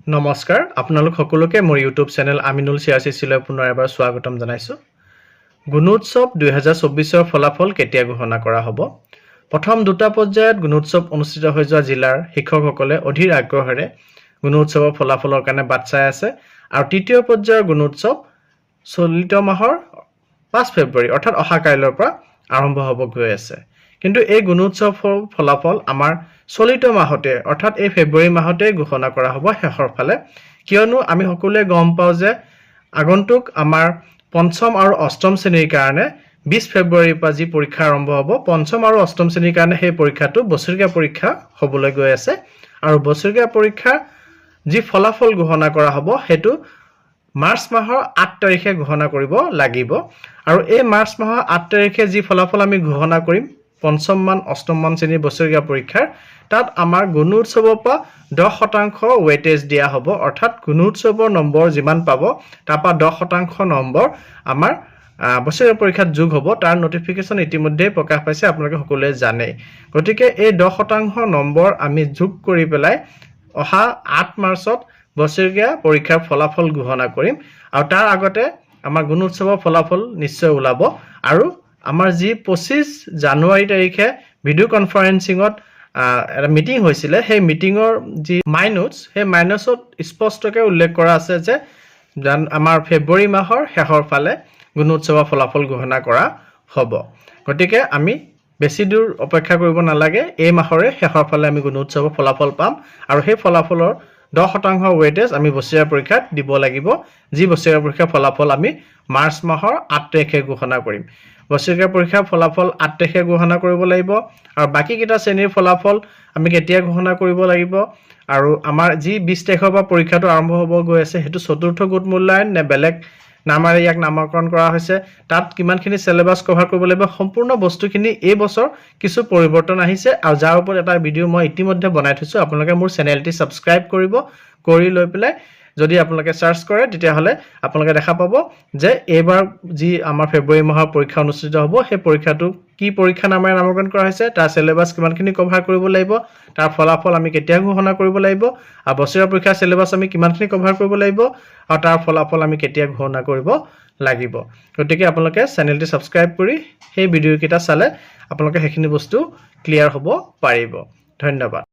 নমস্কাৰ আপোনালোক সকলোকে মোৰ ইউটিউব চেনেল আমিনুল চিয়াচিলৈ পুনৰ এবাৰ স্বাগতম জনাইছো। গুণোৎসৱ 2024 ৰ ফলাফল কেতিয়া ঘোষণা কৰা হ'ব? প্ৰথম দুটা পৰ্যায়ত গুণোৎসৱ অনুষ্ঠিত হৈ যোৱা জিলাৰ শিক্ষকসকলে অধীৰ আগ্ৰহেৰে গুণোৎসৱৰ ফলাফলৰ কাৰণে বাট চাই আছে আৰু তৃতীয় পৰ্যায়ৰ গুণোৎসৱ চলিত মাহৰ 5 ফেব্ৰুৱাৰী অৰ্থাৎ অহা কাইলৈৰ পৰা আৰম্ভ হ'ব গৈ আছে। কিন্তু এই গুণোৎসৱৰ ফলাফল আমাৰ চলিত মাহতে অৰ্থাৎ এই ফেব্ৰুৱাৰী মাহতে ঘোষণা কৰা হ'ব শেষৰ ফালে, কিয়নো আমি সকলোৱে গম পাওঁ যে আগন্তুক আমাৰ পঞ্চম আৰু অষ্টম শ্ৰেণীৰ কাৰণে 20 ফেব্ৰুৱাৰীৰ পৰা যি পৰীক্ষা আৰম্ভ হ'ব, পঞ্চম আৰু অষ্টম শ্ৰেণীৰ কাৰণে সেই পৰীক্ষাটো বছৰীয়া পৰীক্ষা হ'বলৈ গৈ আছে আৰু বছৰীয়া পৰীক্ষাৰ যি ফলাফল ঘোষণা কৰা হ'ব সেইটো মাৰ্চ মাহৰ 8 তাৰিখে ঘোষণা কৰিব লাগিব আৰু এই মাৰ্চ মাহৰ 8 তাৰিখে যি ফলাফল আমি ঘোষণা কৰিম পঞ্চম মান অষ্টম মান শ্ৰেণীৰ বছৰীয়া পৰীক্ষাৰ, তাত আমাৰ গুণোৎসৱৰ পৰা 10% ৱেটেজ দিয়া হ'ব, অৰ্থাৎ গুণোৎসৱৰ নম্বৰ যিমান পাব তাৰ পৰা 10% নম্বৰ আমাৰ বছৰীয়া পৰীক্ষাত যোগ হ'ব। তাৰ নটিফিকেশ্যন ইতিমধ্যে প্ৰকাশ পাইছে, আপোনালোকে সকলোৱে জানে। গতিকে এই 10% নম্বৰ আমি যোগ কৰি পেলাই অহা 8 মাৰ্চত বছৰীয়া পৰীক্ষাৰ ফলাফল ঘোষণা কৰিম আৰু তাৰ আগতে আমাৰ গুণোৎসৱৰ ফলাফল নিশ্চয় ওলাব আৰু আমাৰ যি 25 জানুৱাৰী তাৰিখে ভিডিঅ' কনফাৰেন্সিঙত এটা মিটিং হৈছিলে, সেই মিটিঙৰ যি মাইনোটছ, সেই মাইনোটছত স্পষ্টকৈ উল্লেখ কৰা আছে যে আমাৰ ফেব্ৰুৱাৰী মাহৰ শেষৰ ফালে গুণোৎসৱৰ ফলাফল ঘোষণা কৰা হ'ব। গতিকে আমি বেছি দূৰ অপেক্ষা কৰিব নালাগে, এই মাহৰে শেষৰ ফালে আমি গুণোৎসৱৰ ফলাফল পাম আৰু সেই ফলাফলৰ 10% ৱেটেজ আমি বছৰীয়া পৰীক্ষাত দিব লাগিব, যি বছৰীয়া পৰীক্ষাৰ ফলাফল আমি মাৰ্চ মাহৰ 8 তাৰিখে ঘোষণা কৰিম। বছৰীয়া পৰীক্ষাৰ ফলাফল 8 তাৰিখে ঘোষণা কৰিব লাগিব আৰু বাকী কেইটা শ্ৰেণীৰ ফলাফল আমি কেতিয়া ঘোষণা কৰিব লাগিব আৰু আমাৰ যি 20 তাৰিখৰ পৰা পৰীক্ষাটো আৰম্ভ হ'ব গৈ আছে সেইটো চতুৰ্থ গোট মূল্যায়ন নে বেলেগ নামেৰে ইয়াক নামকৰণ কৰা হৈছে, তাত কিমানখিনি চিলেবাছ কভাৰ কৰিব লাগিব, সম্পূৰ্ণ বস্তুখিনি এই বছৰ কিছু পৰিৱৰ্তন আহিছে আৰু যাৰ ওপৰত এটা ভিডিঅ' মই ইতিমধ্যে বনাই থৈছোঁ। আপোনালোকে মোৰ চেনেলটি ছাবস্ক্ৰাইব কৰিব, কৰি লৈ পেলাই যদি আপোনালোকে চাৰ্চ কৰে তেতিয়াহ'লে আপোনালোকে দেখা পাব যে এইবাৰ যি আমাৰ ফেব্ৰুৱাৰী মাহৰ পৰীক্ষা অনুষ্ঠিত হ'ব সেই পৰীক্ষাটো কি পৰীক্ষা নামেৰে নামকৰণ কৰা হৈছে, তাৰ চিলেবাছ কিমানখিনি কভাৰ কৰিব লাগিব, তাৰ ফলাফল আমি কেতিয়া ঘোষণা কৰিব লাগিব আৰু বছৰীয়া পৰীক্ষাৰ চিলেবাছ আমি কিমানখিনি কভাৰ কৰিব লাগিব আৰু তাৰ ফলাফল আমি কেতিয়া ঘোষণা কৰিব লাগিব। গতিকে আপোনালোকে চেনেলটি ছাবস্ক্ৰাইব কৰি সেই ভিডিঅ'কেইটা চালে আপোনালোকে সেইখিনি বস্তু ক্লিয়াৰ হ'ব পাৰিব। ধন্যবাদ।